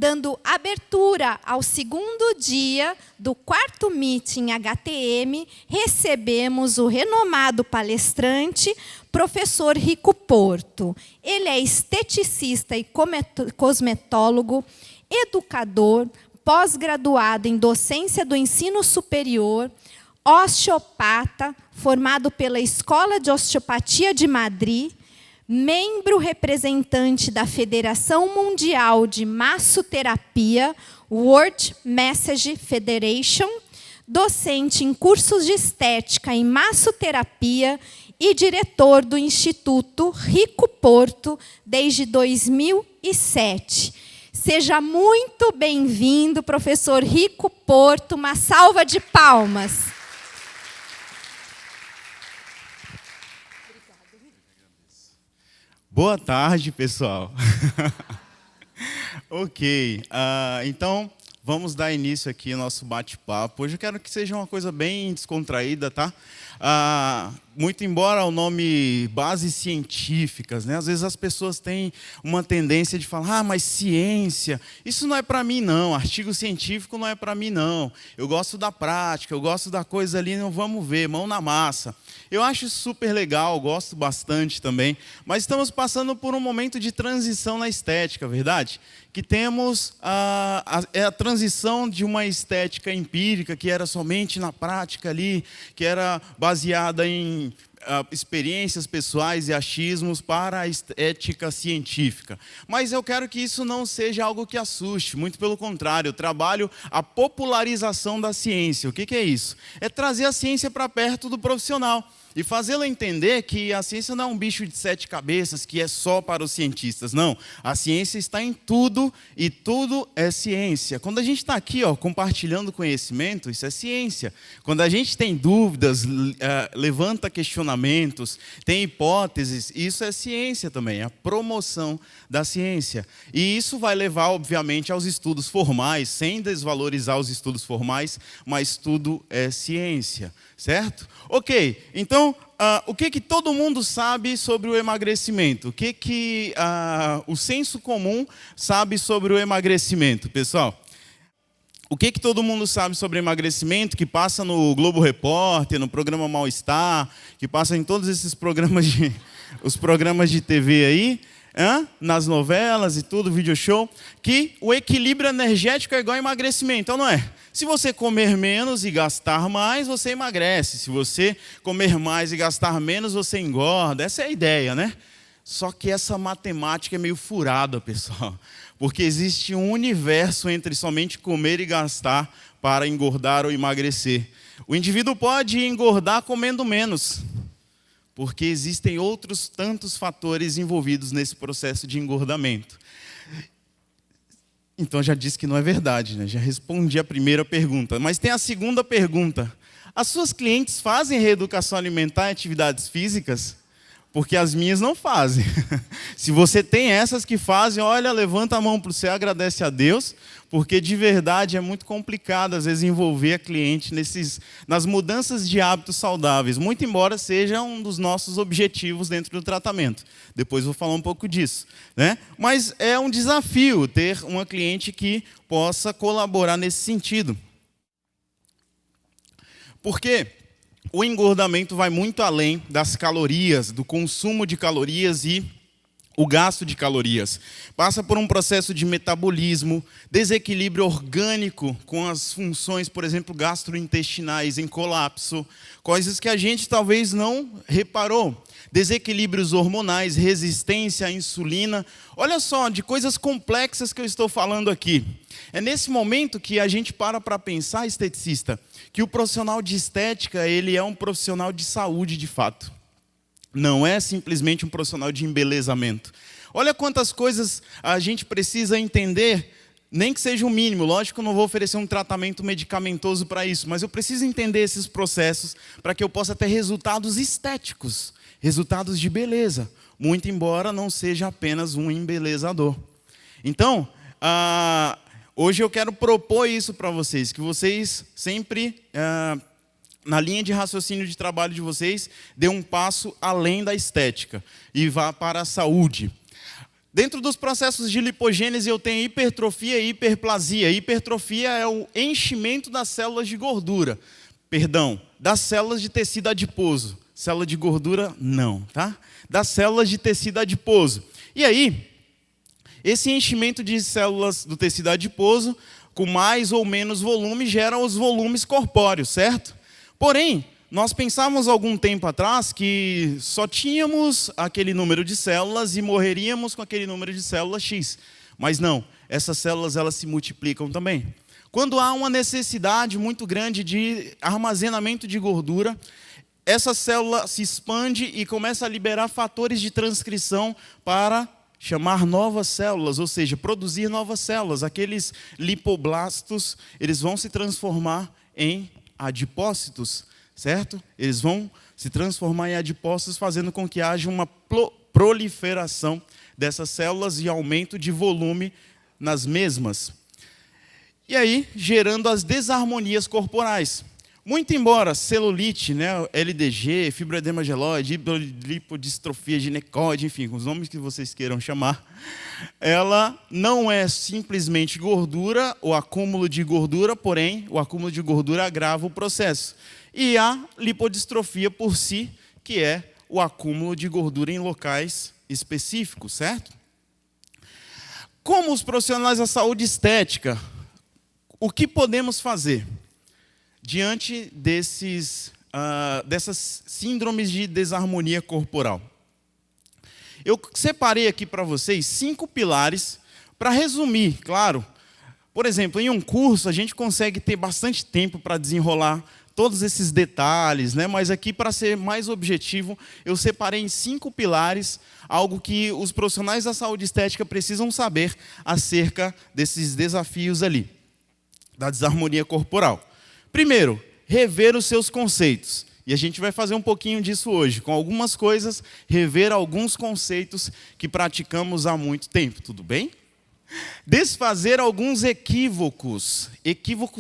dando abertura ao segundo dia do 4º Meeting HTM, recebemos o renomado palestrante, professor Rico Porto. Ele é esteticista e cosmetólogo, educador, pós-graduado em docência do ensino superior, osteopata, formado pela Escola de Osteopatia de Madrid, membro representante da Federação Mundial de Massoterapia, World Massage Federation, docente em cursos de estética em massoterapia e diretor do Instituto Rico Porto desde 2007. Seja muito bem-vindo, professor Rico Porto. Uma salva de palmas. Boa tarde, pessoal. Ok, então vamos dar início aqui ao nosso bate-papo. Hoje eu quero que seja uma coisa bem descontraída, tá? Muito embora o nome bases científicas, né? Às vezes as pessoas têm uma tendência de falar, mas ciência, isso não é para mim não, artigo científico não é para mim não. Eu gosto da prática, eu gosto da coisa ali, não vamos ver, mão na massa. Eu acho isso super legal, gosto bastante também, mas estamos passando por um momento de transição na estética, verdade? Que temos a transição de uma estética empírica, que era somente na prática ali, que era baseada em experiências pessoais e achismos, para a estética científica. Mas eu quero que isso não seja algo que assuste, muito pelo contrário, eu trabalho a popularização da ciência. O que é isso? É trazer a ciência para perto do profissional e fazê-lo entender que a ciência não é um bicho de 7 cabeças que é só para os cientistas. Não, a ciência está em tudo e tudo é ciência. Quando a gente está aqui compartilhando conhecimento, isso é ciência. Quando a gente tem dúvidas, levanta questionamentos, tem hipóteses, isso é ciência também, a promoção da ciência. E isso vai levar, obviamente, aos estudos formais, sem desvalorizar os estudos formais, mas tudo é ciência. Certo? Ok, então, o que todo mundo sabe sobre o emagrecimento? O que o senso comum sabe sobre o emagrecimento, pessoal? O que todo mundo sabe sobre emagrecimento, que passa no Globo Repórter, no programa Mal-Estar, que passa em todos esses programas os programas de TV aí, nas novelas e tudo, vídeo show, que o equilíbrio energético é igual a emagrecimento, não é? Se você comer menos e gastar mais, você emagrece. Se você comer mais e gastar menos, você engorda. Essa é a ideia, né? Só que essa matemática é meio furada, pessoal. Porque existe um universo entre somente comer e gastar para engordar ou emagrecer. O indivíduo pode engordar comendo menos, porque existem outros tantos fatores envolvidos nesse processo de engordamento. Então, já disse que não é verdade, né? Já respondi a primeira pergunta. Mas tem a segunda pergunta. As suas clientes fazem reeducação alimentar e atividades físicas? Porque as minhas não fazem. Se você tem essas que fazem, olha, levanta a mão para o céu, agradece a Deus, porque de verdade é muito complicado, às vezes, envolver a cliente nas mudanças de hábitos saudáveis, muito embora seja um dos nossos objetivos dentro do tratamento. Depois vou falar um pouco disso, né? Mas é um desafio ter uma cliente que possa colaborar nesse sentido. Por quê? O engordamento vai muito além das calorias, do consumo de calorias e o gasto de calorias. Passa por um processo de metabolismo, desequilíbrio orgânico com as funções, por exemplo, gastrointestinais em colapso, coisas que a gente talvez não reparou. Desequilíbrios hormonais, resistência à insulina. Olha só, de coisas complexas que eu estou falando aqui. É nesse momento que a gente para pensar, esteticista, que o profissional de estética, ele é um profissional de saúde de fato. Não é simplesmente um profissional de embelezamento. Olha quantas coisas a gente precisa entender, nem que seja o mínimo. Lógico que eu não vou oferecer um tratamento medicamentoso para isso, mas eu preciso entender esses processos para que eu possa ter resultados estéticos, resultados de beleza, muito embora não seja apenas um embelezador. Então, hoje eu quero propor isso para vocês, que vocês sempre, na linha de raciocínio de trabalho de vocês, dê um passo além da estética e vá para a saúde. Dentro dos processos de lipogênese eu tenho hipertrofia e hiperplasia. Hipertrofia é o enchimento das células de gordura. Perdão, das células de tecido adiposo. Célula de gordura, não, tá? Das células de tecido adiposo. E aí, esse enchimento de células do tecido adiposo, com mais ou menos volume, gera os volumes corpóreos, certo? Porém, nós pensávamos algum tempo atrás que só tínhamos aquele número de células e morreríamos com aquele número de células X. Mas não, essas células elas se multiplicam também. Quando há uma necessidade muito grande de armazenamento de gordura, essa célula se expande e começa a liberar fatores de transcrição para chamar novas células, ou seja, produzir novas células. Aqueles lipoblastos, eles vão se transformar em adipócitos, certo? Eles vão se transformar em adipócitos, fazendo com que haja uma proliferação dessas células e aumento de volume nas mesmas. E aí, gerando as desarmonias corporais. Muito embora celulite, né, LDG, fibroedema gelóide, lipodistrofia ginecoide, enfim, os nomes que vocês queiram chamar, ela não é simplesmente gordura, o acúmulo de gordura, porém, o acúmulo de gordura agrava o processo. E a lipodistrofia por si, que é o acúmulo de gordura em locais específicos, certo? Como os profissionais da saúde estética, o que podemos fazer diante dessas síndromes de desarmonia corporal? Eu separei aqui para vocês 5 pilares para resumir, claro. Por exemplo, em um curso a gente consegue ter bastante tempo para desenrolar todos esses detalhes, né? Mas aqui, para ser mais objetivo, eu separei em 5 pilares, algo que os profissionais da saúde estética precisam saber acerca desses desafios ali, da desarmonia corporal. Primeiro, rever os seus conceitos. E a gente vai fazer um pouquinho disso hoje, com algumas coisas, rever alguns conceitos que praticamos há muito tempo, tudo bem? Desfazer alguns equívocos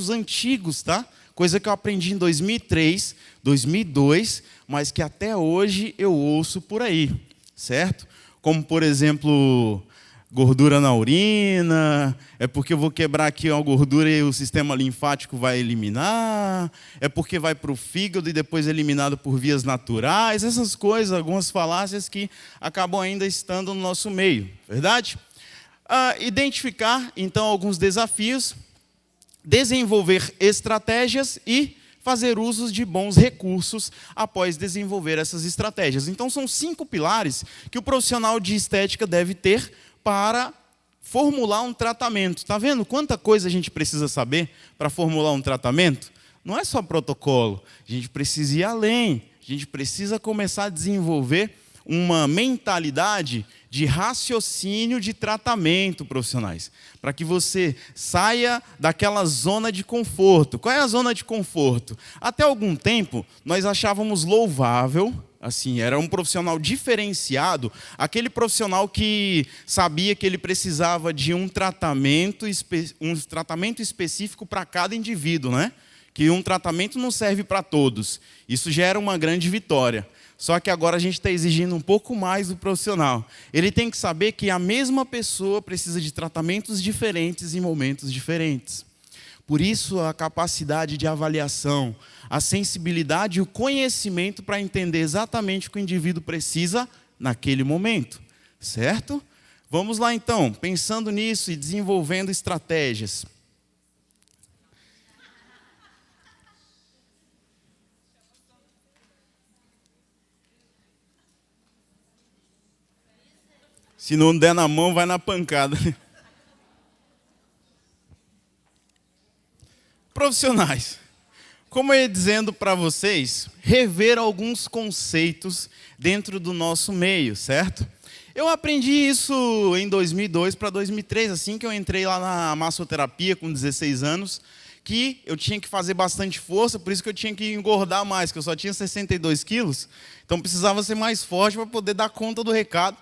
antigos, tá? Coisa que eu aprendi em 2003, 2002, mas que até hoje eu ouço por aí, certo? Como, por exemplo, gordura na urina, é porque eu vou quebrar aqui uma gordura e o sistema linfático vai eliminar, é porque vai para o fígado e depois é eliminado por vias naturais, essas coisas, algumas falácias que acabam ainda estando no nosso meio, verdade? Identificar, então, alguns desafios, desenvolver estratégias e fazer uso de bons recursos após desenvolver essas estratégias. Então, são 5 pilares que o profissional de estética deve ter para formular um tratamento. Está vendo quanta coisa a gente precisa saber para formular um tratamento? Não é só protocolo, a gente precisa ir além, a gente precisa começar a desenvolver uma mentalidade de raciocínio de tratamento, profissionais, para que você saia daquela zona de conforto. Qual é a zona de conforto? Até algum tempo, nós achávamos louvável, assim, era um profissional diferenciado, aquele profissional que sabia que ele precisava de um tratamento específico para cada indivíduo, né? Que um tratamento não serve para todos. Isso já era uma grande vitória. Só que agora a gente está exigindo um pouco mais do profissional. Ele tem que saber que a mesma pessoa precisa de tratamentos diferentes em momentos diferentes. Por isso, a capacidade de avaliação, a sensibilidade e o conhecimento para entender exatamente o que o indivíduo precisa naquele momento. Certo? Vamos lá, então, pensando nisso e desenvolvendo estratégias. Se não der na mão, vai na pancada. Profissionais, como eu ia dizendo para vocês, rever alguns conceitos dentro do nosso meio, certo? Eu aprendi isso em 2002 para 2003, assim que eu entrei lá na massoterapia com 16 anos, que eu tinha que fazer bastante força, por isso que eu tinha que engordar mais, que eu só tinha 62 quilos, então precisava ser mais forte para poder dar conta do recado.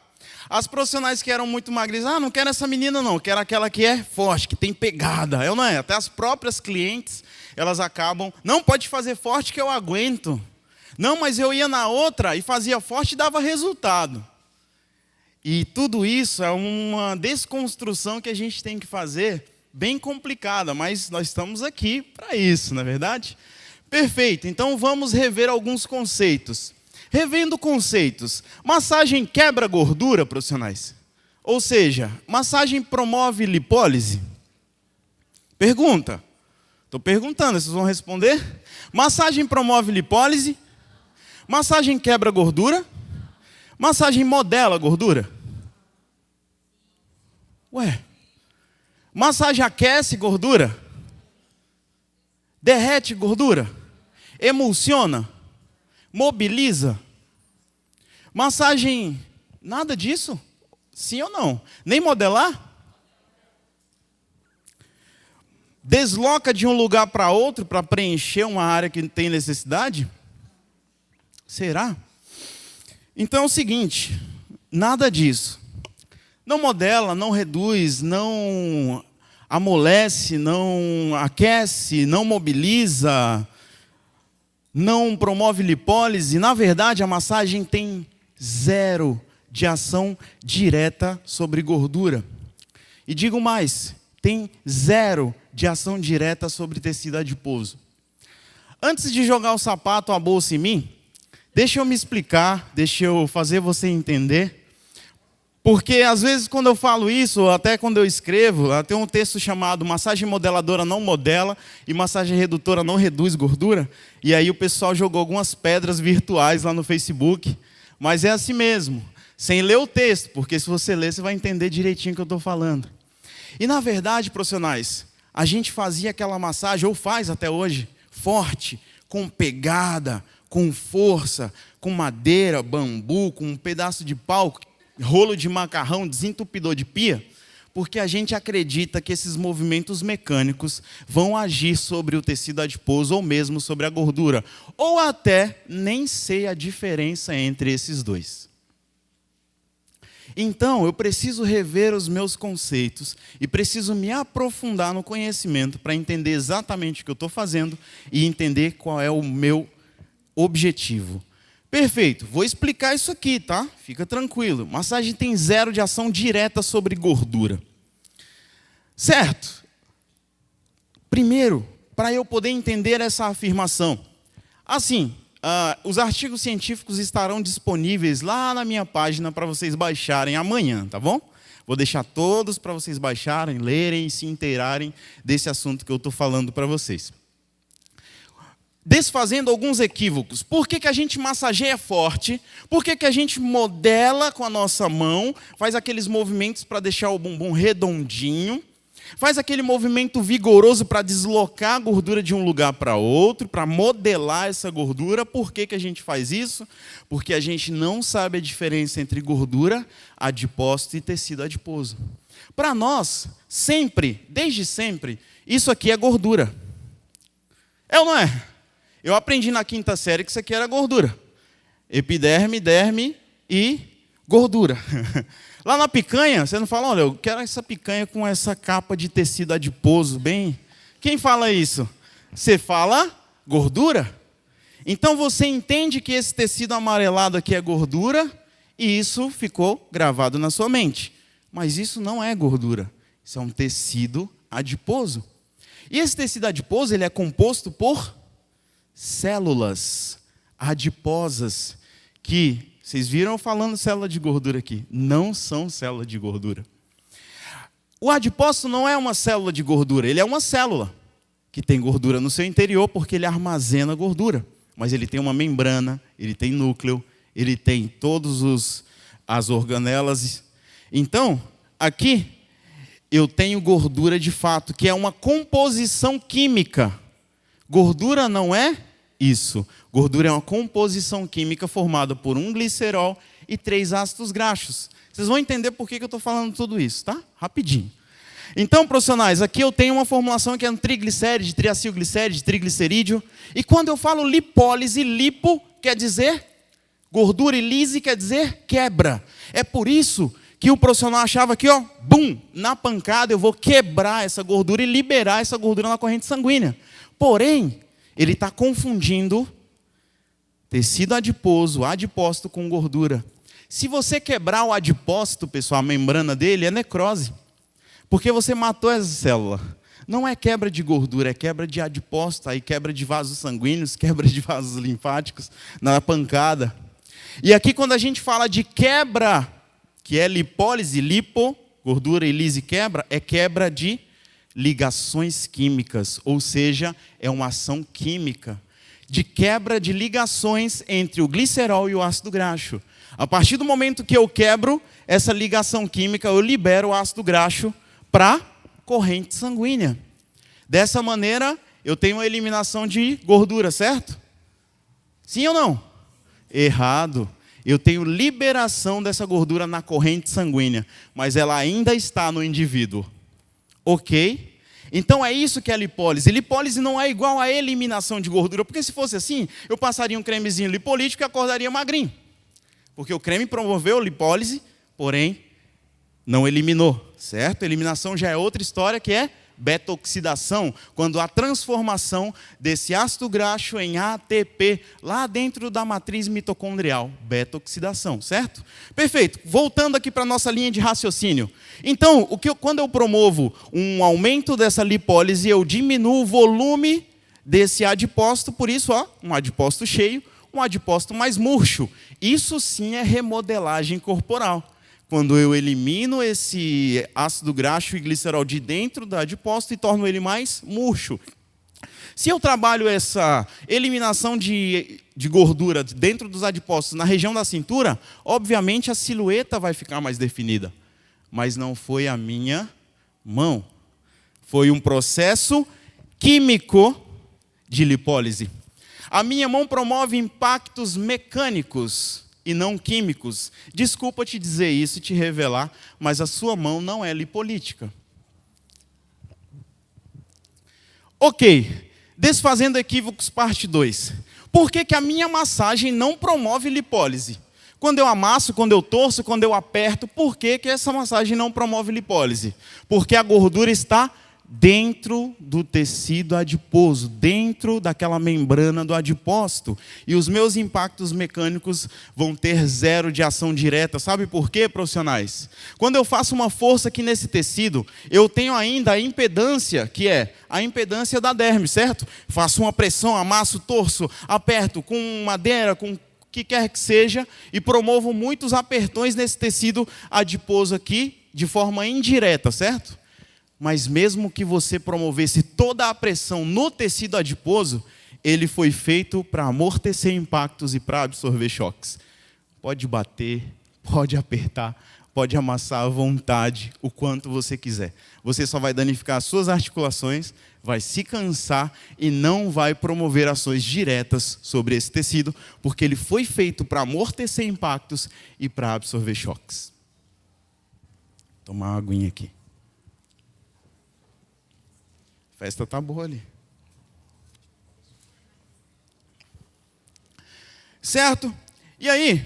As profissionais que eram muito magras, não quero essa menina não, quero aquela que é forte, que tem pegada. Eu não é, até as próprias clientes, elas acabam, não, pode fazer forte que eu aguento. Não, mas eu ia na outra e fazia forte e dava resultado. E tudo isso é uma desconstrução que a gente tem que fazer, bem complicada, mas nós estamos aqui para isso, não é verdade? Perfeito, então vamos rever alguns conceitos. Revendo conceitos, massagem quebra gordura, profissionais? Ou seja, massagem promove lipólise? Pergunta. Estou perguntando, vocês vão responder? Massagem promove lipólise? Massagem quebra gordura? Massagem modela gordura? Ué, massagem aquece gordura? Derrete gordura? Emulsiona? Mobiliza? Massagem, nada disso? Sim ou não? Nem modelar? Desloca de um lugar para outro para preencher uma área que tem necessidade? Será? Então é o seguinte, nada disso. Não modela, não reduz, não amolece, não aquece, não mobiliza, não promove lipólise. Na verdade, a massagem tem zero de ação direta sobre gordura. E digo mais, tem zero de ação direta sobre tecido adiposo. Antes de jogar o sapato, a bolsa em mim, deixa eu me explicar, deixa eu fazer você entender. Porque às vezes quando eu falo isso, até quando eu escrevo, tem um texto chamado massagem modeladora não modela e massagem redutora não reduz gordura. E aí o pessoal jogou algumas pedras virtuais lá no Facebook. Mas é assim mesmo, sem ler o texto, porque se você ler, você vai entender direitinho o que eu estou falando. E na verdade, profissionais, a gente fazia aquela massagem, ou faz até hoje, forte, com pegada, com força, com madeira, bambu, com um pedaço de pau, rolo de macarrão, desentupidor de pia, porque a gente acredita que esses movimentos mecânicos vão agir sobre o tecido adiposo ou mesmo sobre a gordura, ou até nem sei a diferença entre esses dois. Então, eu preciso rever os meus conceitos e preciso me aprofundar no conhecimento para entender exatamente o que eu estou fazendo e entender qual é o meu objetivo. Perfeito, vou explicar isso aqui, tá? Fica tranquilo. Massagem tem zero de ação direta sobre gordura. Certo? Primeiro, para eu poder entender essa afirmação. Assim, os artigos científicos estarão disponíveis lá na minha página para vocês baixarem amanhã, tá bom? Vou deixar todos para vocês baixarem, lerem e se inteirarem desse assunto que eu estou falando para vocês. Desfazendo alguns equívocos. Por que a gente massageia forte? Por que a gente modela com a nossa mão, faz aqueles movimentos para deixar o bumbum redondinho, faz aquele movimento vigoroso para deslocar a gordura de um lugar para outro, para modelar essa gordura? Por que a gente faz isso? Porque a gente não sabe a diferença entre gordura adipócita e tecido adiposo. Para nós, sempre, desde sempre, isso aqui é gordura. É ou não é? Eu aprendi na 5ª série que isso aqui era gordura. Epiderme, derme e gordura. Lá na picanha, você não fala, olha, eu quero essa picanha com essa capa de tecido adiposo, bem... Quem fala isso? Você fala gordura? Então você entende que esse tecido amarelado aqui é gordura e isso ficou gravado na sua mente. Mas isso não é gordura, isso é um tecido adiposo. E esse tecido adiposo ele é composto por células adiposas, que, vocês viram eu falando célula de gordura aqui, não são célula de gordura. O adipócito não é uma célula de gordura, ele é uma célula que tem gordura no seu interior porque ele armazena gordura. Mas ele tem uma membrana, ele tem núcleo, ele tem todas as organelas. Então, aqui, eu tenho gordura de fato, que é uma composição química. Gordura não é isso. Gordura é uma composição química formada por um glicerol e 3 ácidos graxos. Vocês vão entender por que eu estou falando tudo isso, tá? Rapidinho. Então, profissionais, aqui eu tenho uma formulação que é um triglicéride, triacilglicéride, triglicerídeo. E quando eu falo lipólise, lipo quer dizer gordura e lise quer dizer quebra. É por isso que o profissional achava que, ó, bum, na pancada eu vou quebrar essa gordura e liberar essa gordura na corrente sanguínea. Porém, ele está confundindo tecido adiposo, adipócito com gordura. Se você quebrar o adipócito, pessoal, a membrana dele, é necrose. Porque você matou essa célula. Não é quebra de gordura, é quebra de adipócito, aí quebra de vasos sanguíneos, quebra de vasos linfáticos, na pancada. E aqui quando a gente fala de quebra, que é lipólise, lipo, gordura e lise quebra, é quebra de ligações químicas, ou seja, é uma ação química de quebra de ligações entre o glicerol e o ácido graxo. A partir do momento que eu quebro essa ligação química, eu libero o ácido graxo para corrente sanguínea. Dessa maneira, eu tenho a eliminação de gordura, certo? Sim ou não? Errado. Eu tenho liberação dessa gordura na corrente sanguínea, mas ela ainda está no indivíduo. Ok? Então é isso que é lipólise. Lipólise não é igual a eliminação de gordura, porque se fosse assim, eu passaria um cremezinho lipolítico e acordaria magrinho. Porque o creme promoveu lipólise, porém não eliminou, certo? Eliminação já é outra história, que é beta-oxidação, quando a transformação desse ácido graxo em ATP, lá dentro da matriz mitocondrial, beta-oxidação, certo? Perfeito. Voltando aqui para a nossa linha de raciocínio. Então, quando eu promovo um aumento dessa lipólise, eu diminuo o volume desse adipócito, por isso, um adipócito cheio, um adipócito mais murcho. Isso sim é remodelagem corporal. Quando eu elimino esse ácido graxo e glicerol de dentro do adipócito e torno ele mais murcho. Se eu trabalho essa eliminação de gordura dentro dos adipócitos na região da cintura, obviamente a silhueta vai ficar mais definida. Mas não foi a minha mão. Foi um processo químico de lipólise. A minha mão promove impactos mecânicos e não químicos. Desculpa te dizer isso e te revelar, mas a sua mão não é lipolítica. Ok, desfazendo equívocos, parte 2. Por que a minha massagem não promove lipólise? Quando eu amasso, quando eu torço, quando eu aperto, por que essa massagem não promove lipólise? Porque a gordura está dentro do tecido adiposo, dentro daquela membrana do adipócito. E os meus impactos mecânicos vão ter zero de ação direta. Sabe por quê, profissionais? Quando eu faço uma força aqui nesse tecido, eu tenho ainda a impedância, que é a impedância da derme, certo? Faço uma pressão, amasso, torço, aperto com madeira, com o que quer que seja, e promovo muitos apertões nesse tecido adiposo aqui, de forma indireta, certo? Mas mesmo que você promovesse toda a pressão no tecido adiposo, ele foi feito para amortecer impactos e para absorver choques. Pode bater, pode apertar, pode amassar à vontade, o quanto você quiser. Você só vai danificar as suas articulações, vai se cansar e não vai promover ações diretas sobre esse tecido, porque ele foi feito para amortecer impactos e para absorver choques. Vou tomar uma aguinha aqui. A festa está boa ali. Certo? E aí,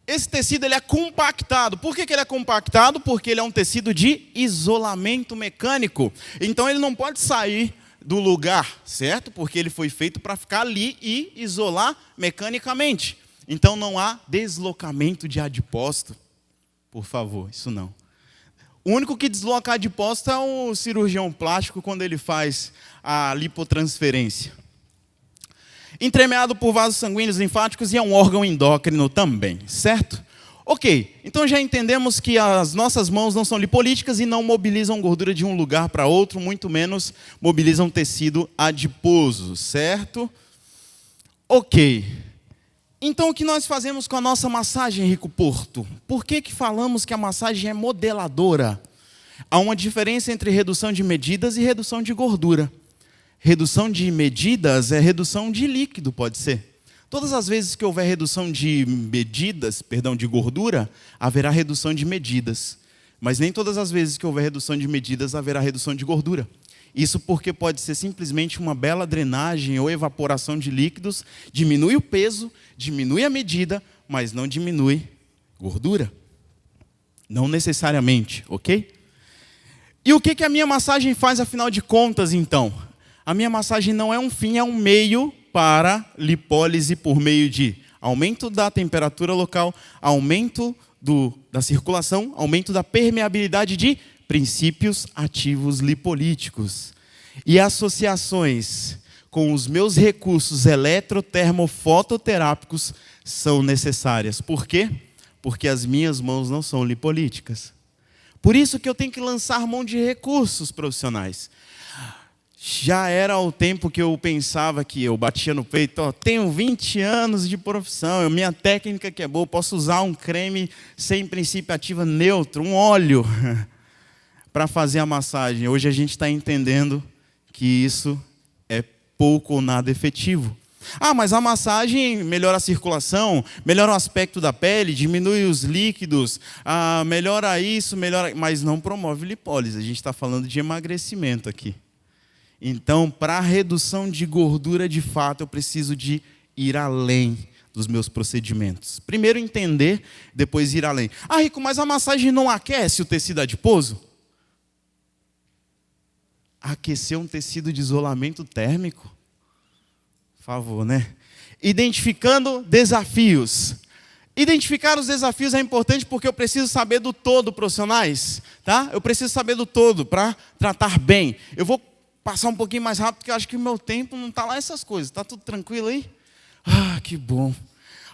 esse tecido ele é compactado. Por que ele é compactado? Porque ele é um tecido de isolamento mecânico. Então ele não pode sair do lugar, certo? Porque ele foi feito para ficar ali e isolar mecanicamente. Então não há deslocamento de adipócito. Por favor, isso não. O único que desloca adipócito é o cirurgião plástico quando ele faz a lipotransferência. Entremeado por vasos sanguíneos linfáticos e é um órgão endócrino também, certo? Ok, então já entendemos que as nossas mãos não são lipolíticas e não mobilizam gordura de um lugar para outro, muito menos mobilizam tecido adiposo, certo? Ok. Então, o que nós fazemos com a nossa massagem, Rico Porto? Por que falamos que a massagem é modeladora? Há uma diferença entre redução de medidas e redução de gordura. Redução de medidas é redução de líquido, pode ser. Todas as vezes que houver redução de de gordura, haverá redução de medidas. Mas nem todas as vezes que houver redução de medidas, haverá redução de gordura. Isso porque pode ser simplesmente uma bela drenagem ou evaporação de líquidos, diminui o peso, diminui a medida, mas não diminui gordura. Não necessariamente, ok? E o que a minha massagem faz, afinal de contas, então? A minha massagem não é um fim, é um meio para lipólise por meio de aumento da temperatura local, aumento da circulação, aumento da permeabilidade de princípios ativos lipolíticos. E associações com os meus recursos eletrotermofototerápicos são necessárias. Por quê? Porque as minhas mãos não são lipolíticas. Por isso que eu tenho que lançar mão de recursos profissionais. Já era o tempo que eu pensava que eu batia no peito, tenho 20 anos de profissão, minha técnica que é boa, posso usar um creme sem princípio ativo neutro, um óleo, para fazer a massagem. Hoje a gente está entendendo que isso é pouco ou nada efetivo. Mas a massagem melhora a circulação, melhora o aspecto da pele, diminui os líquidos, melhora isso, mas não promove lipólise. A gente está falando de emagrecimento aqui. Então, para a redução de gordura, de fato, eu preciso de ir além dos meus procedimentos. Primeiro entender, depois ir além. Rico, mas a massagem não aquece o tecido adiposo? Aquecer um tecido de isolamento térmico? Por favor, né? Identificando desafios. Identificar os desafios é importante porque eu preciso saber do todo, profissionais. Tá? Eu preciso saber do todo para tratar bem. Eu vou passar um pouquinho mais rápido, porque eu acho que o meu tempo não está lá essas coisas. Está tudo tranquilo aí? Que bom.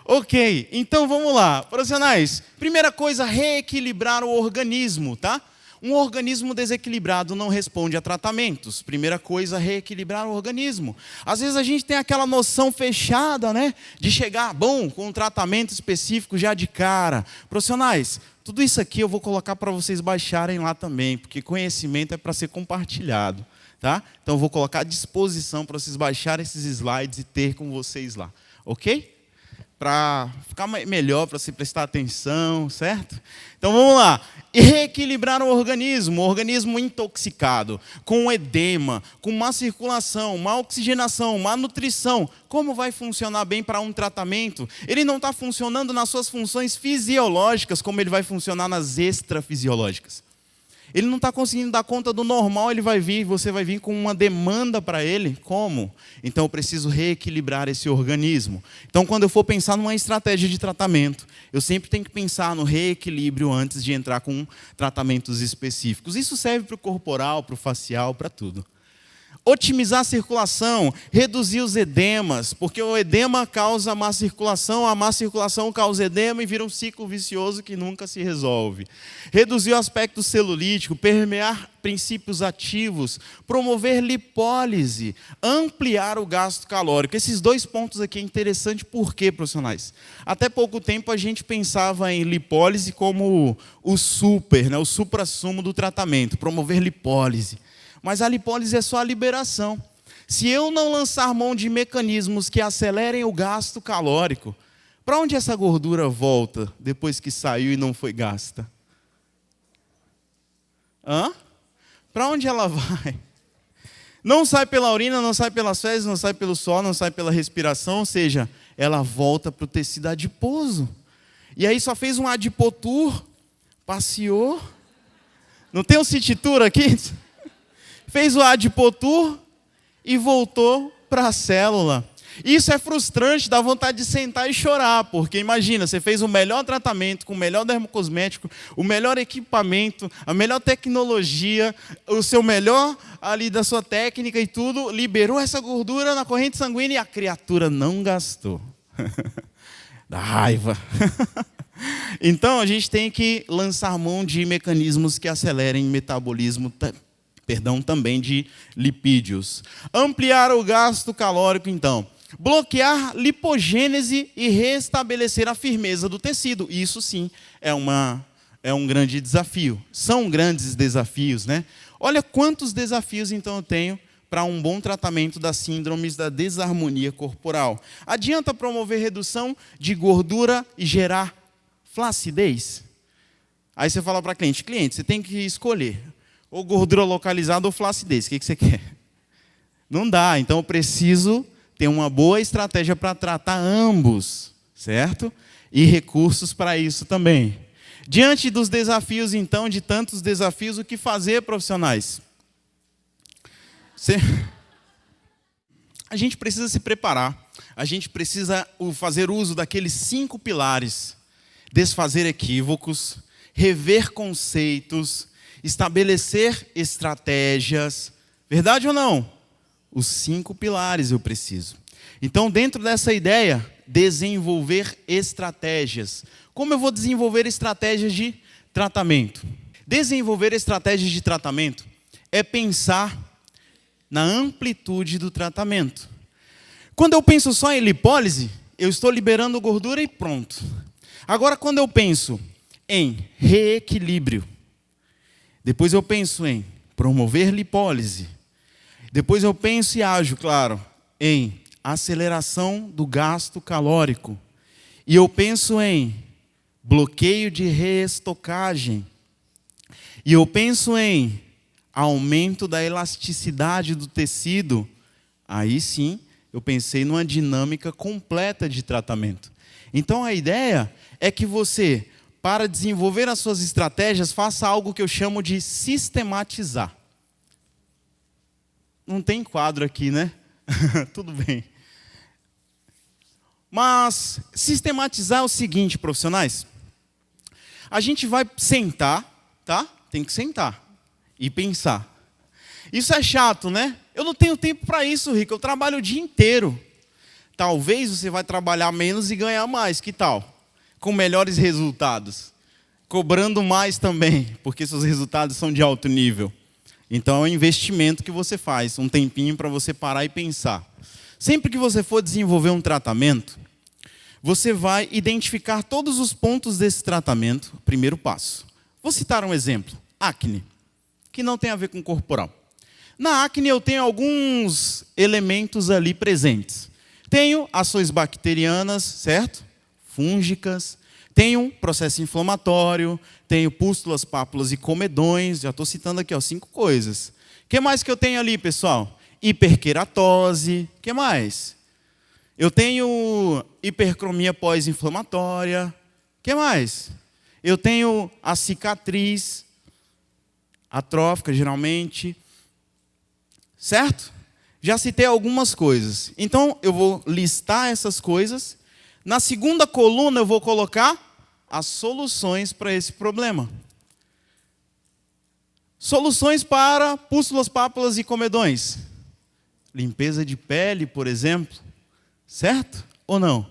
Ok, então vamos lá. Profissionais, primeira coisa, reequilibrar o organismo, tá? Um organismo desequilibrado não responde a tratamentos. Primeira coisa, reequilibrar o organismo. Às vezes a gente tem aquela noção fechada, né? De chegar, com um tratamento específico já de cara. Profissionais, tudo isso aqui eu vou colocar para vocês baixarem lá também, porque conhecimento é para ser compartilhado. Tá? Então, eu vou colocar à disposição para vocês baixarem esses slides e ter com vocês lá. Ok? Para ficar melhor, para você prestar atenção, certo? Então, vamos lá. Reequilibrar o organismo intoxicado, com edema, com má circulação, má oxigenação, má nutrição. Como vai funcionar bem para um tratamento? Ele não está funcionando nas suas funções fisiológicas, como ele vai funcionar nas extrafisiológicas. Ele não está conseguindo dar conta do normal, você vai vir com uma demanda para ele. Como? Então eu preciso reequilibrar esse organismo. Então quando eu for pensar numa estratégia de tratamento, eu sempre tenho que pensar no reequilíbrio antes de entrar com tratamentos específicos. Isso serve para o corporal, para o facial, para tudo. Otimizar a circulação, reduzir os edemas, porque o edema causa má circulação, a má circulação causa edema e vira um ciclo vicioso que nunca se resolve. Reduzir o aspecto celulítico, permear princípios ativos, promover lipólise, ampliar o gasto calórico. Esses 2 pontos aqui é interessante, por quê, profissionais? Até pouco tempo a gente pensava em lipólise como o supra-sumo do tratamento, promover lipólise. Mas a lipólise é só a liberação. Se eu não lançar mão de mecanismos que acelerem o gasto calórico, para onde essa gordura volta depois que saiu e não foi gasta? Para onde ela vai? Não sai pela urina, não sai pelas fezes, não sai pelo suor, não sai pela respiração, ou seja, ela volta para o tecido adiposo. E aí só fez um adipotour, passeou. Não tem um city tour aqui? Fez o adipotour e voltou para a célula. Isso é frustrante, dá vontade de sentar e chorar, porque imagina, você fez o melhor tratamento, com o melhor dermocosmético, o melhor equipamento, a melhor tecnologia, o seu melhor ali da sua técnica e tudo, liberou essa gordura na corrente sanguínea e a criatura não gastou. Dá raiva. Então, a gente tem que lançar mão de mecanismos que acelerem o metabolismo também de lipídios. Ampliar o gasto calórico, então. Bloquear lipogênese e restabelecer a firmeza do tecido. Isso, sim, é um grande desafio. São grandes desafios, né? Olha quantos desafios, então, eu tenho para um bom tratamento das síndromes da desarmonia corporal. Adianta promover redução de gordura e gerar flacidez? Aí você fala para a cliente, você tem que escolher ou gordura localizada ou flacidez. O que você quer? Não dá. Então, eu preciso ter uma boa estratégia para tratar ambos, certo? E recursos para isso também. Diante dos desafios, então, de tantos desafios, o que fazer, profissionais? a gente precisa se preparar, a gente precisa fazer uso daqueles 5 pilares: desfazer equívocos, rever conceitos, estabelecer estratégias. Verdade ou não? Os 5 pilares eu preciso. Então, dentro dessa ideia, desenvolver estratégias. Como eu vou desenvolver estratégias de tratamento? Desenvolver estratégias de tratamento é pensar na amplitude do tratamento. Quando eu penso só em lipólise, eu estou liberando gordura e pronto. Agora, quando eu penso em reequilíbrio, depois eu penso em promover lipólise, depois eu penso e ajo, claro, em aceleração do gasto calórico, e eu penso em bloqueio de reestocagem, e eu penso em aumento da elasticidade do tecido, aí sim eu pensei numa dinâmica completa de tratamento. Então a ideia é que você, para desenvolver as suas estratégias, faça algo que eu chamo de sistematizar. Não tem quadro aqui, né? Tudo bem. Mas sistematizar é o seguinte, profissionais. A gente vai sentar, tá? Tem que sentar e pensar. Isso é chato, né? Eu não tenho tempo para isso, Rico. Eu trabalho o dia inteiro. Talvez você vai trabalhar menos e ganhar mais. Que tal? Com melhores resultados. Cobrando mais também, porque seus resultados são de alto nível. Então é um investimento que você faz, um tempinho para você parar e pensar. Sempre que você for desenvolver um tratamento, você vai identificar todos os pontos desse tratamento, primeiro passo. Vou citar um exemplo, acne, que não tem a ver com corporal. Na acne eu tenho alguns elementos ali presentes. Tenho ações bacterianas, certo? Fúngicas. Tenho processo inflamatório, tenho pústulas, pápulas e comedões. Já estou citando aqui 5 coisas. O que mais que eu tenho ali, pessoal? Hiperqueratose. O que mais? Eu tenho hipercromia pós-inflamatória. O que mais? Eu tenho a cicatriz atrófica, geralmente. Certo? Já citei algumas coisas. Então, eu vou listar essas coisas. Na segunda coluna, eu vou colocar as soluções para esse problema. Soluções para pústulas, pápulas e comedões. Limpeza de pele, por exemplo. Certo? Ou não?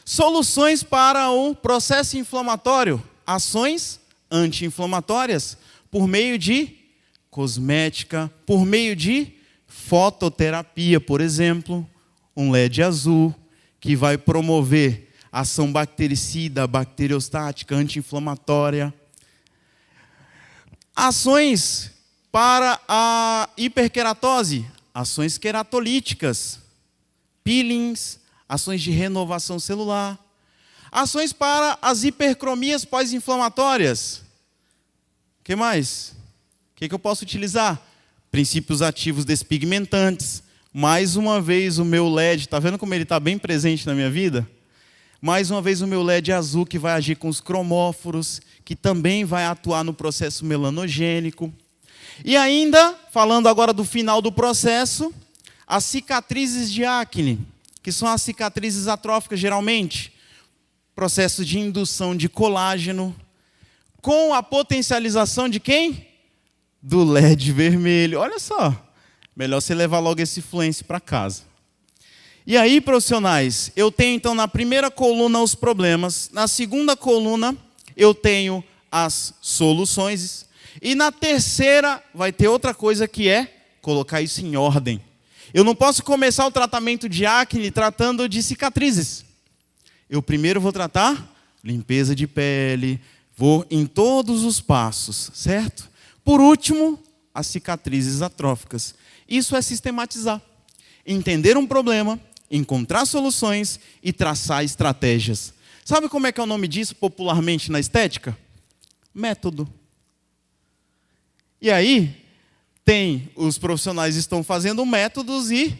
Soluções para o processo inflamatório. Ações anti-inflamatórias por meio de cosmética, por meio de fototerapia, por exemplo. Um LED azul, que vai promover ação bactericida, bacteriostática, anti-inflamatória. Ações para a hiperqueratose, ações queratolíticas, peelings, ações de renovação celular. Ações para as hipercromias pós-inflamatórias. O que mais? O que eu posso utilizar? Princípios ativos despigmentantes. Mais uma vez o meu LED, está vendo como ele está bem presente na minha vida? Mais uma vez o meu LED azul que vai agir com os cromóforos, que também vai atuar no processo melanogênico. E ainda, falando agora do final do processo, as cicatrizes de acne, que são as cicatrizes atróficas geralmente, processo de indução de colágeno, com a potencialização de quem? Do LED vermelho. Olha só. Melhor você levar logo esse fluence para casa. E aí, profissionais, eu tenho então na primeira coluna os problemas, na segunda coluna eu tenho as soluções, e na terceira vai ter outra coisa que é colocar isso em ordem. Eu não posso começar o tratamento de acne tratando de cicatrizes. Eu primeiro vou tratar limpeza de pele, vou em todos os passos, certo? Por último, as cicatrizes atróficas. Isso é sistematizar. Entender um problema, encontrar soluções e traçar estratégias. Sabe como é que é o nome disso popularmente na estética? Método. E aí, os profissionais estão fazendo métodos e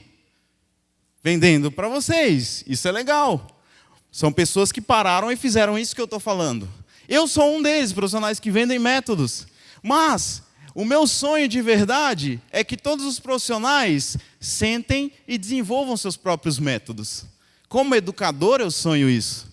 vendendo para vocês. Isso é legal. São pessoas que pararam e fizeram isso que eu estou falando. Eu sou um deles, profissionais que vendem métodos. Mas O meu sonho de verdade é que todos os profissionais sentem e desenvolvam seus próprios métodos. Como educador, eu sonho isso.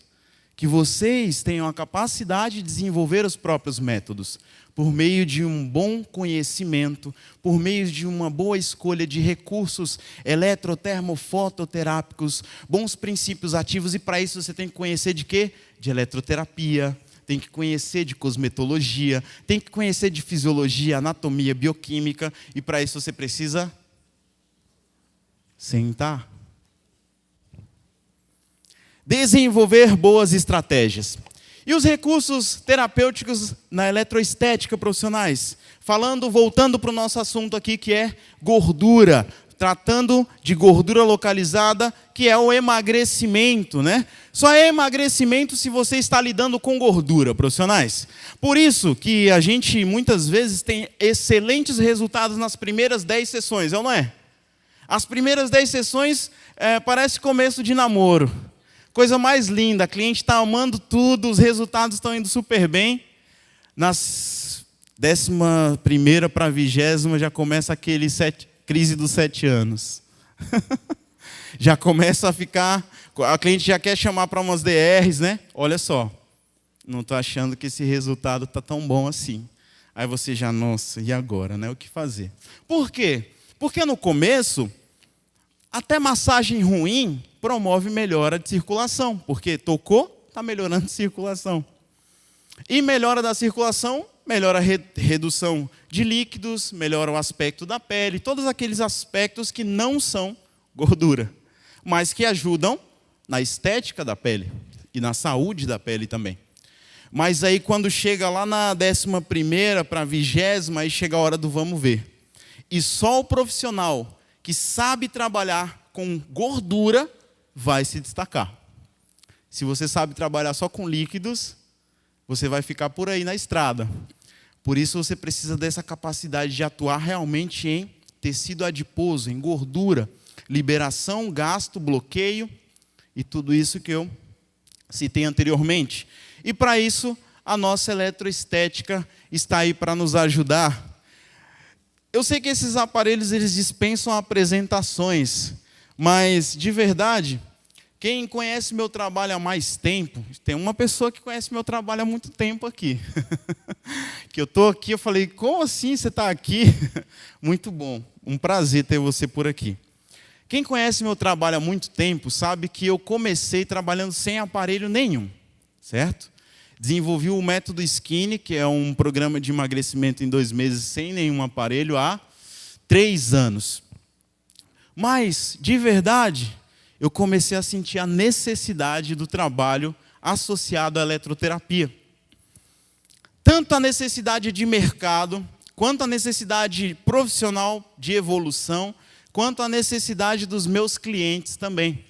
Que vocês tenham a capacidade de desenvolver os próprios métodos, por meio de um bom conhecimento, por meio de uma boa escolha de recursos eletrotermofototerápicos, bons princípios ativos, e para isso você tem que conhecer de quê? De eletroterapia, tem que conhecer de cosmetologia, tem que conhecer de fisiologia, anatomia, bioquímica, e para isso você precisa sentar. Desenvolver boas estratégias. E os recursos terapêuticos na eletroestética profissionais? Voltando para o nosso assunto aqui, que é gordura. Tratando de gordura localizada, que é o emagrecimento, né? Só é emagrecimento se você está lidando com gordura, profissionais. Por isso que a gente, muitas vezes, tem excelentes resultados nas primeiras 10 sessões, é ou não é? As primeiras 10 sessões parece começo de namoro. Coisa mais linda, a cliente está amando tudo, os resultados estão indo super bem. Nas 11ª para a 20ª já começa aquele crise dos 7 anos. Já começa a ficar, a cliente já quer chamar para umas DRs, né? Olha só, não estou achando que esse resultado está tão bom assim. Aí você já, nossa, e agora, né? O que fazer? Por quê? Porque no começo, até massagem ruim promove melhora de circulação, porque tocou, está melhorando a circulação. E melhora da circulação, melhora a redução de líquidos, melhora o aspecto da pele, todos aqueles aspectos que não são gordura, mas que ajudam na estética da pele e na saúde da pele também. Mas aí quando chega lá na 11ª para a 20ª, aí chega a hora do vamos ver. E só o profissional que sabe trabalhar com gordura vai se destacar. Se você sabe trabalhar só com líquidos, você vai ficar por aí na estrada. Por isso você precisa dessa capacidade de atuar realmente em tecido adiposo, em gordura, liberação, gasto, bloqueio e tudo isso que eu citei anteriormente. E para isso, a nossa eletroestética está aí para nos ajudar. Eu sei que esses aparelhos eles dispensam apresentações, mas de verdade, quem conhece meu trabalho há mais tempo, tem uma pessoa que conhece meu trabalho há muito tempo aqui. Que eu estou aqui, eu falei, como assim você está aqui? Muito bom, um prazer ter você por aqui. Quem conhece meu trabalho há muito tempo sabe que eu comecei trabalhando sem aparelho nenhum, certo? Desenvolvi o método Skinny, que é um programa de emagrecimento em 2 meses sem nenhum aparelho há 3 anos. Mas, de verdade, eu comecei a sentir a necessidade do trabalho associado à eletroterapia. Tanto a necessidade de mercado, quanto a necessidade profissional de evolução, quanto a necessidade dos meus clientes também.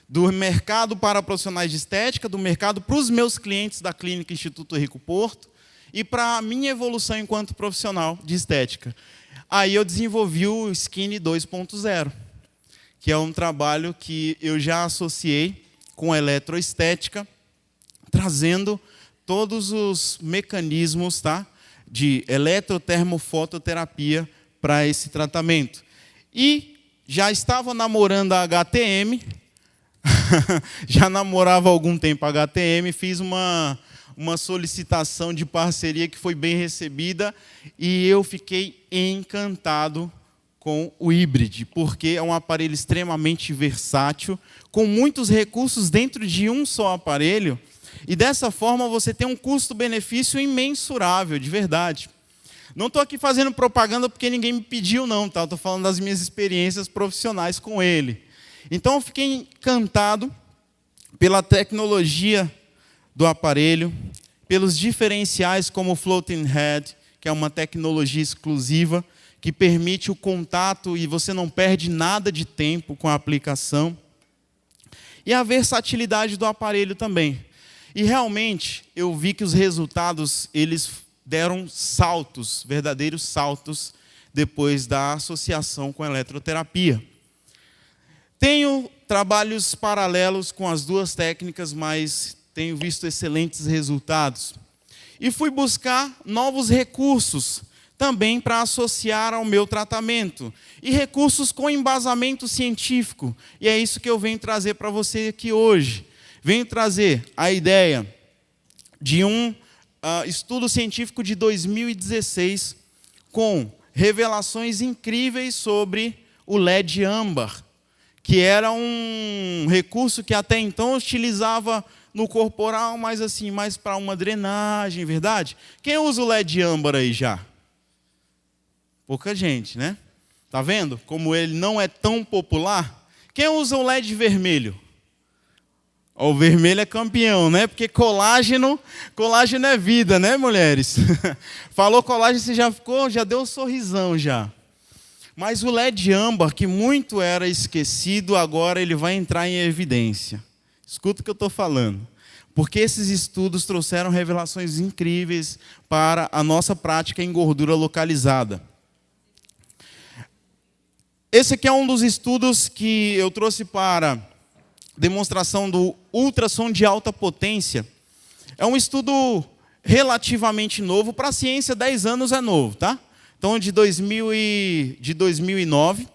Do mercado para profissionais de estética, do mercado para os meus clientes da Clínica Instituto Rico Porto e para a minha evolução enquanto profissional de estética. Aí eu desenvolvi o Skinny 2.0, que é um trabalho que eu já associei com a eletroestética, trazendo todos os mecanismos, tá, de eletrotermofototerapia para esse tratamento. E já estava namorando a HTM, já namorava há algum tempo a HTM, fiz uma solicitação de parceria que foi bem recebida e eu fiquei encantado com o híbrido, porque é um aparelho extremamente versátil, com muitos recursos dentro de um só aparelho, e dessa forma você tem um custo-benefício imensurável, de verdade. Não estou aqui fazendo propaganda porque ninguém me pediu, não, tá? Estou falando das minhas experiências profissionais com ele. Então eu fiquei encantado pela tecnologia do aparelho, pelos diferenciais como o Floating Head, que é uma tecnologia exclusiva, que permite o contato e você não perde nada de tempo com a aplicação. E a versatilidade do aparelho também. E realmente eu vi que os resultados eles deram saltos, verdadeiros saltos, depois da associação com a eletroterapia. Tenho trabalhos paralelos com as duas técnicas, mas tenho visto excelentes resultados. E fui buscar novos recursos, também para associar ao meu tratamento. E recursos com embasamento científico. E é isso que eu venho trazer para você aqui hoje. Venho trazer a ideia de um estudo científico de 2016 com revelações incríveis sobre o LED âmbar, que era um recurso que até então utilizava no corporal, mas assim, mais para uma drenagem, verdade? Quem usa o LED âmbar aí já? Pouca gente, né? Tá vendo como ele não é tão popular? Quem usa o LED vermelho? O vermelho é campeão, né? Porque colágeno é vida, né, mulheres? Falou colágeno, você já deu um sorrisão já. Mas o LED âmbar, que muito era esquecido, agora ele vai entrar em evidência. Escuta o que eu estou falando. Porque esses estudos trouxeram revelações incríveis para a nossa prática em gordura localizada. Esse aqui é um dos estudos que eu trouxe para demonstração do ultrassom de alta potência. É um estudo relativamente novo. Para a ciência, 10 anos é novo, tá? Então, de 2009.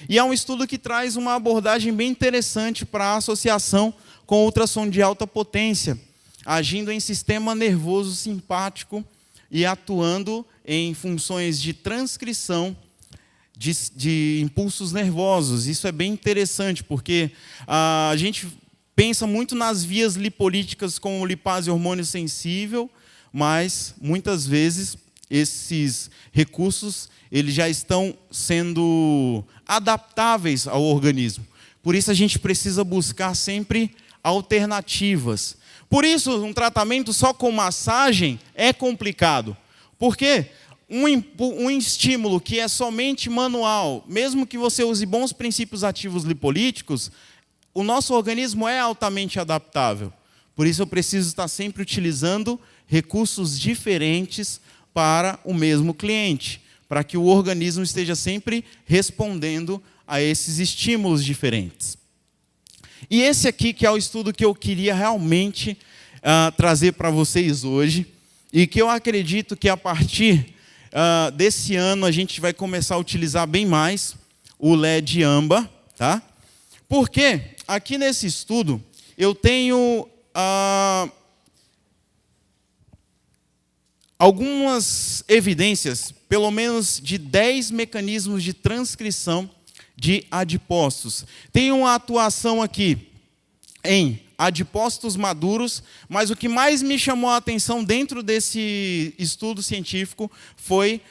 E é um estudo que traz uma abordagem bem interessante para a associação com ultrassom de alta potência, agindo em sistema nervoso simpático e atuando em funções de transcrição de impulsos nervosos. Isso é bem interessante, porque a gente pensa muito nas vias lipolíticas como lipase hormônio sensível, mas muitas vezes esses recursos eles já estão sendo adaptáveis ao organismo. Por isso a gente precisa buscar sempre alternativas. Por isso um tratamento só com massagem é complicado. Por quê? Um estímulo que é somente manual, mesmo que você use bons princípios ativos lipolíticos, o nosso organismo é altamente adaptável. Por isso eu preciso estar sempre utilizando recursos diferentes para o mesmo cliente, para que o organismo esteja sempre respondendo a esses estímulos diferentes. E esse aqui que é o estudo que eu queria realmente trazer para vocês hoje, e que eu acredito que a partir desse ano a gente vai começar a utilizar bem mais o LED âmbar, tá? Porque aqui nesse estudo eu tenho algumas evidências, pelo menos de 10 mecanismos de transcrição de adipócitos. Tem uma atuação aqui em adipócitos maduros, mas o que mais me chamou a atenção dentro desse estudo científico foi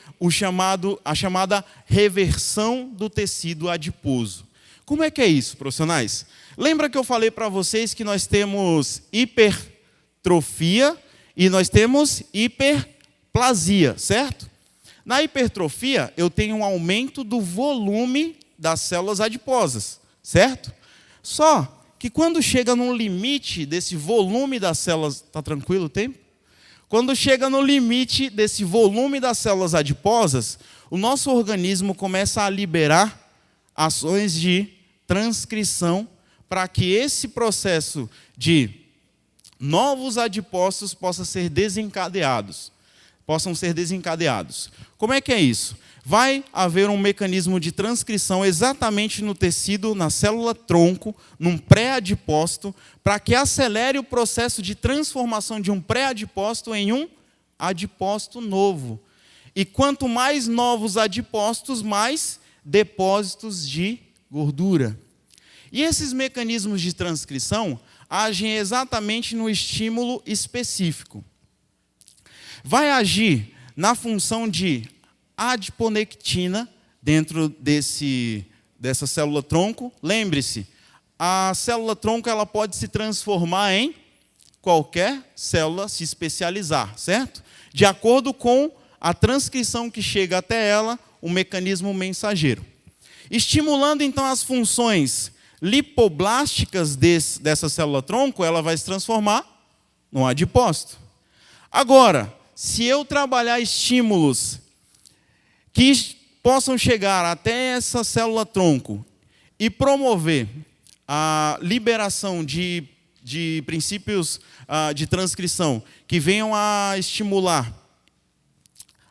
a chamada reversão do tecido adiposo. Como é que é isso, profissionais? Lembra que eu falei para vocês que nós temos hipertrofia e nós temos hiperplasia, certo? Na hipertrofia, eu tenho um aumento do volume das células adiposas, certo? Só que quando chega no limite desse volume das células... Está tranquilo o tempo? Quando chega no limite desse volume das células adiposas, o nosso organismo começa a liberar ações de transcrição para que esse processo de novos adipócitos possam ser desencadeados. Como é que é isso? Vai haver um mecanismo de transcrição exatamente no tecido, na célula-tronco, num pré-adipócito, para que acelere o processo de transformação de um pré-adipócito em um adipócito novo. E quanto mais novos adipócitos, mais depósitos de gordura. E esses mecanismos de transcrição agem exatamente no estímulo específico. Vai agir na função de adiponectina dentro dessa célula-tronco. Lembre-se, a célula-tronco ela pode se transformar em qualquer célula, se especializar, certo? De acordo com a transcrição que chega até ela, o mecanismo mensageiro. Estimulando, então, as funções lipoblásticas dessa célula-tronco, ela vai se transformar num adipócito. Agora, se eu trabalhar estímulos que possam chegar até essa célula-tronco e promover a liberação de princípios de transcrição que venham a estimular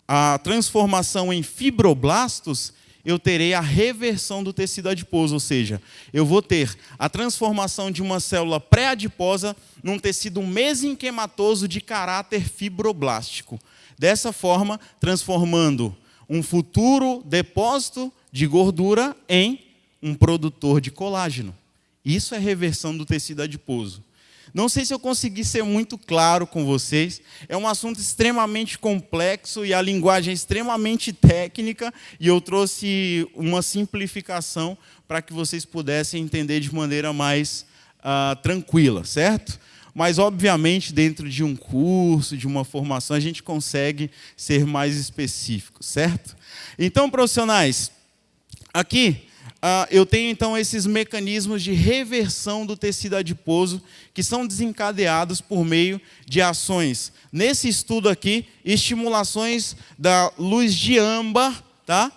a transformação em fibroblastos, eu terei a reversão do tecido adiposo, ou seja, eu vou ter a transformação de uma célula pré-adiposa num tecido mesenquimatoso de caráter fibroblástico. Dessa forma, transformando um futuro depósito de gordura em um produtor de colágeno. Isso é reversão do tecido adiposo. Não sei se eu consegui ser muito claro com vocês. É um assunto extremamente complexo e a linguagem é extremamente técnica, e eu trouxe uma simplificação para que vocês pudessem entender de maneira mais tranquila, certo? Mas, obviamente, dentro de um curso, de uma formação, a gente consegue ser mais específico, certo? Então, profissionais, aqui eu tenho, então, esses mecanismos de reversão do tecido adiposo que são desencadeados por meio de ações. Nesse estudo aqui, estimulações da luz de âmbar, tá?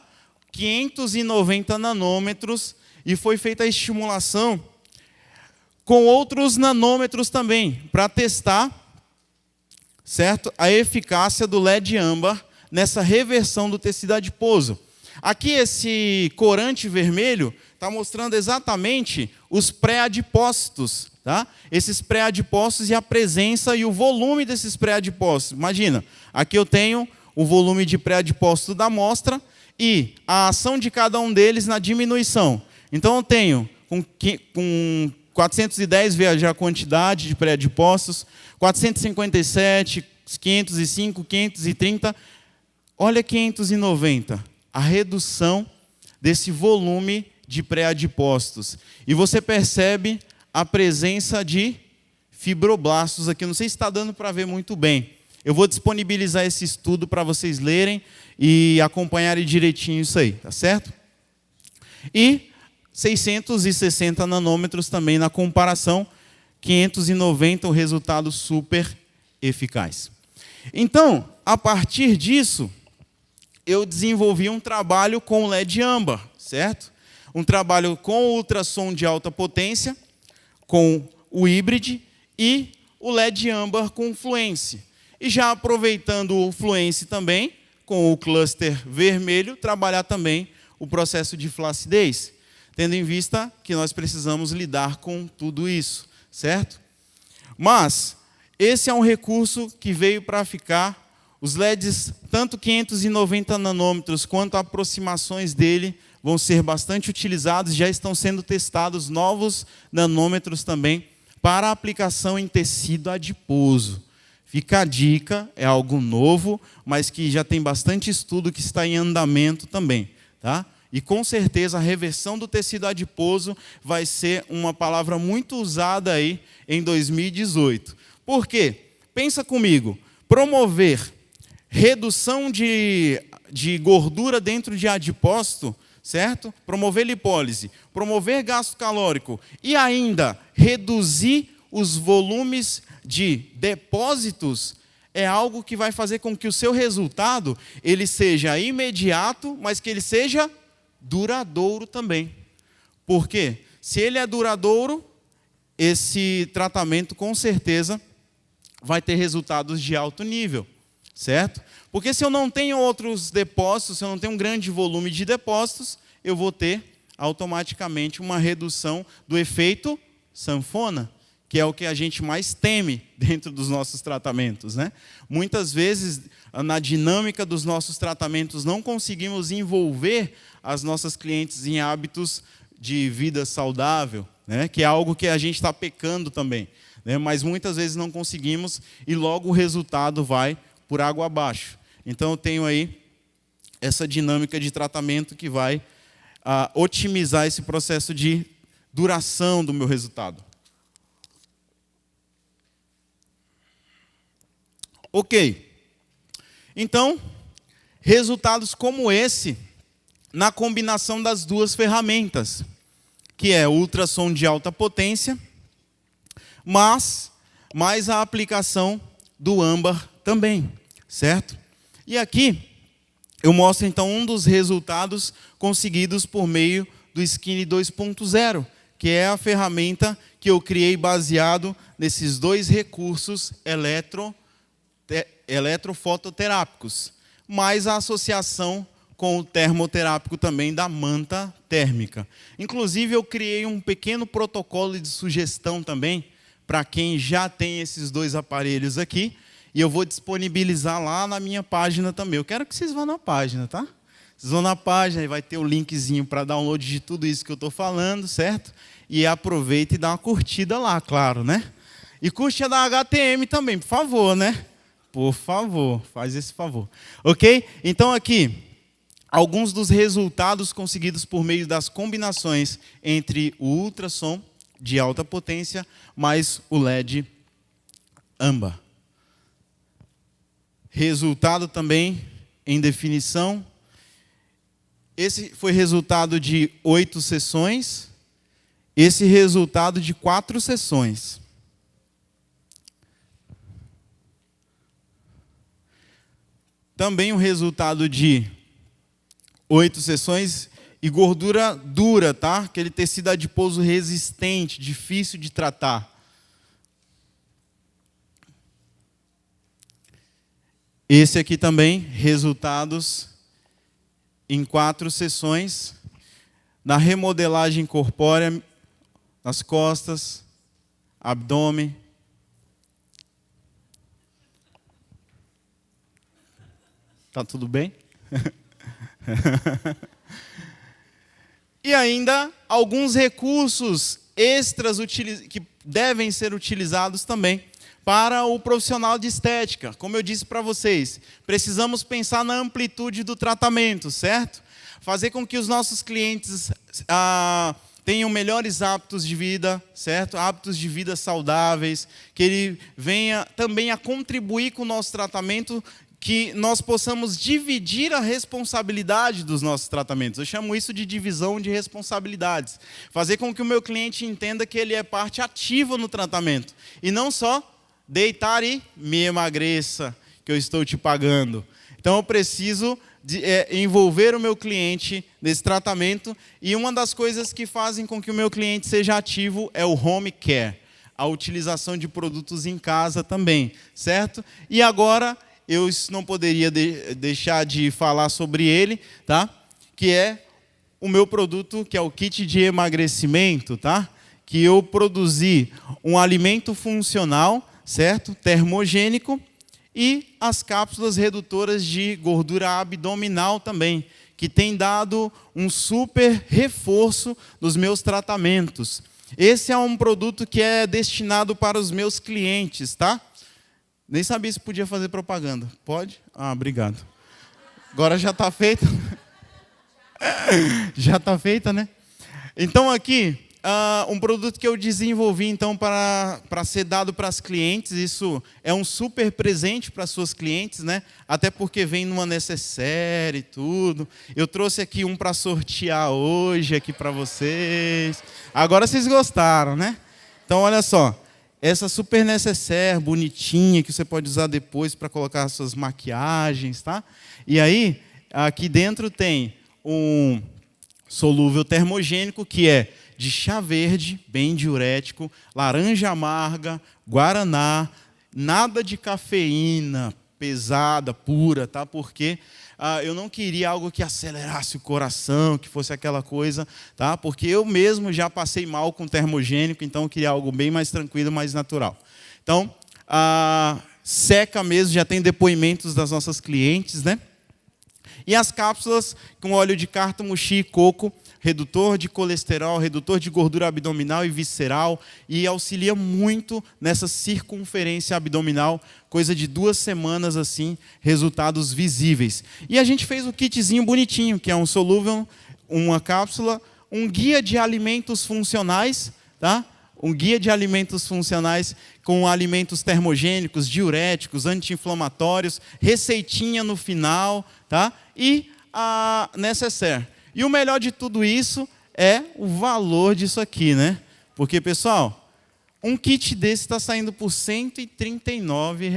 590 nanômetros, e foi feita a estimulação com outros nanômetros também, para testar, certo, a eficácia do LED âmbar nessa reversão do tecido adiposo. Aqui esse corante vermelho está mostrando exatamente os pré-adipócitos, tá? Esses pré-adipócitos e a presença e o volume desses pré-adipócitos. Imagina, aqui eu tenho o volume de pré-adipócito da amostra e a ação de cada um deles na diminuição. Então eu tenho com 410, veja a quantidade de pré-adipócitos, 457, 505, 530, olha 590. A redução desse volume de pré-adipócitos. E você percebe a presença de fibroblastos aqui. Não sei se está dando para ver muito bem. Eu vou disponibilizar esse estudo para vocês lerem e acompanharem direitinho isso aí, tá certo? E 660 nanômetros também na comparação, 590, o resultado super eficaz. Então, a partir disso, eu desenvolvi um trabalho com LED âmbar, certo? Um trabalho com ultrassom de alta potência, com o híbride e o LED âmbar com fluence. E já aproveitando o fluence também, com o cluster vermelho, trabalhar também o processo de flacidez, tendo em vista que nós precisamos lidar com tudo isso, certo? Mas esse é um recurso que veio para ficar. Os LEDs, tanto 590 nanômetros quanto aproximações dele, vão ser bastante utilizados. Já estão sendo testados novos nanômetros também para aplicação em tecido adiposo. Fica a dica, é algo novo, mas que já tem bastante estudo que está em andamento também, tá? E com certeza a reversão do tecido adiposo vai ser uma palavra muito usada aí em 2018. Por quê? Pensa comigo, promover redução de gordura dentro de adipócito, certo? Promover lipólise, promover gasto calórico e ainda reduzir os volumes de depósitos é algo que vai fazer com que o seu resultado ele seja imediato, mas que ele seja duradouro também. Por quê? Se ele é duradouro, esse tratamento com certeza vai ter resultados de alto nível, certo? Porque se eu não tenho outros depósitos, se eu não tenho um grande volume de depósitos, eu vou ter automaticamente uma redução do efeito sanfona, que é o que a gente mais teme dentro dos nossos tratamentos, né? Muitas vezes, na dinâmica dos nossos tratamentos, não conseguimos envolver as nossas clientes em hábitos de vida saudável, né? Que é algo que a gente está pecando também, né? Mas muitas vezes não conseguimos e logo o resultado vai por água abaixo. Então, eu tenho aí essa dinâmica de tratamento que vai otimizar esse processo de duração do meu resultado. Ok. Então, resultados como esse, na combinação das duas ferramentas, que é o ultrassom de alta potência, mas mais a aplicação do âmbar também, certo? E aqui eu mostro então um dos resultados conseguidos por meio do Skinny 2.0, que é a ferramenta que eu criei baseado nesses dois recursos eletrofototerápicos. mais a associação com o termoterápico também da manta térmica. Inclusive, eu criei um pequeno protocolo de sugestão também para quem já tem esses 2 aparelhos aqui, e eu vou disponibilizar lá na minha página também. Eu quero que vocês vão na página, tá? Vocês vão na página e vai ter o linkzinho para download de tudo isso que eu estou falando, certo? E aproveita e dá uma curtida lá, claro, né? E curte a da HTM também, por favor, né? Por favor, faz esse favor. Ok? Então aqui, alguns dos resultados conseguidos por meio das combinações entre o ultrassom de alta potência mais o LED âmbar. Resultado também em definição. Esse foi resultado de 8 sessões. Esse resultado de 4 sessões. Também o resultado de 8 sessões e gordura dura, tá? Aquele tecido adiposo resistente, difícil de tratar. Esse aqui também, resultados em 4 sessões, na remodelagem corpórea, nas costas, abdômen. Tá tudo bem? E ainda alguns recursos extras que devem ser utilizados também para o profissional de estética. Como eu disse para vocês, precisamos pensar na amplitude do tratamento, certo? Fazer com que os nossos clientes tenham melhores hábitos de vida, certo? Hábitos de vida saudáveis, que ele venha também a contribuir com o nosso tratamento, que nós possamos dividir a responsabilidade dos nossos tratamentos. Eu chamo isso de divisão de responsabilidades. Fazer com que o meu cliente entenda que ele é parte ativa no tratamento. E não só deitar e me emagreça, que eu estou te pagando. Então eu preciso envolver o meu cliente nesse tratamento. E uma das coisas que fazem com que o meu cliente seja ativo é o home care. A utilização de produtos em casa também, certo? E agora eu não poderia deixar de falar sobre ele, tá? Que é o meu produto, que é o kit de emagrecimento, tá? Que eu produzi um alimento funcional, certo? Termogênico, e as cápsulas redutoras de gordura abdominal também, que tem dado um super reforço nos meus tratamentos. Esse é um produto que é destinado para os meus clientes, tá? Nem sabia se podia fazer propaganda. Pode? Ah, obrigado. Agora já está feita. Já está feita, né? Então aqui, um produto que eu desenvolvi então para ser dado para as clientes. Isso é um super presente para as suas clientes, né? Até porque vem numa necessaire e tudo. Eu trouxe aqui um para sortear hoje aqui para vocês. Agora vocês gostaram, né? Então olha só. Essa super necessaire, bonitinha, que você pode usar depois para colocar as suas maquiagens, tá? E aí, aqui dentro tem um solúvel termogênico, que é de chá verde, bem diurético, laranja amarga, guaraná, nada de cafeína pesada, pura, tá? Porque eu não queria algo que acelerasse o coração, que fosse aquela coisa, tá? Porque eu mesmo já passei mal com termogênico, então eu queria algo bem mais tranquilo, mais natural. Então, seca mesmo, já tem depoimentos das nossas clientes, né? E as cápsulas com óleo de cártamo, chia e coco, redutor de colesterol, redutor de gordura abdominal e visceral, e auxilia muito nessa circunferência abdominal, coisa de 2 semanas assim, resultados visíveis. E a gente fez o kitzinho bonitinho, que é um solúvel, uma cápsula, um guia de alimentos funcionais, tá? Um guia de alimentos funcionais com alimentos termogênicos, diuréticos, anti-inflamatórios, receitinha no final, tá? E a necessaire. E o melhor de tudo isso é o valor disso aqui, né? Porque, pessoal, um kit desse está saindo por R$ 139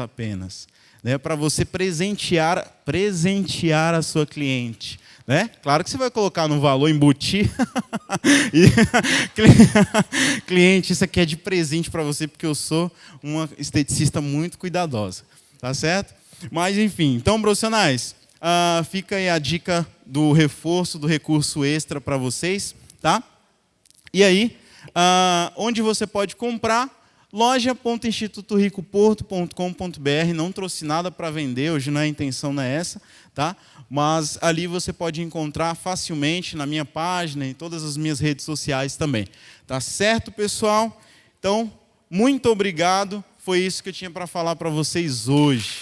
apenas, né? Para você presentear a sua cliente, né? Claro que você vai colocar no valor, embutir. Cliente, isso aqui é de presente para você, porque eu sou uma esteticista muito cuidadosa, tá certo? Mas, enfim, então, profissionais, fica aí a dica do reforço, do recurso extra para vocês, tá? E aí, onde você pode comprar? loja.institutoricoporto.com.br. Não trouxe nada para vender, hoje a intenção não é essa, tá? Mas ali você pode encontrar facilmente na minha página e em todas as minhas redes sociais também. Tá certo, pessoal? Então, muito obrigado. Foi isso que eu tinha para falar para vocês hoje.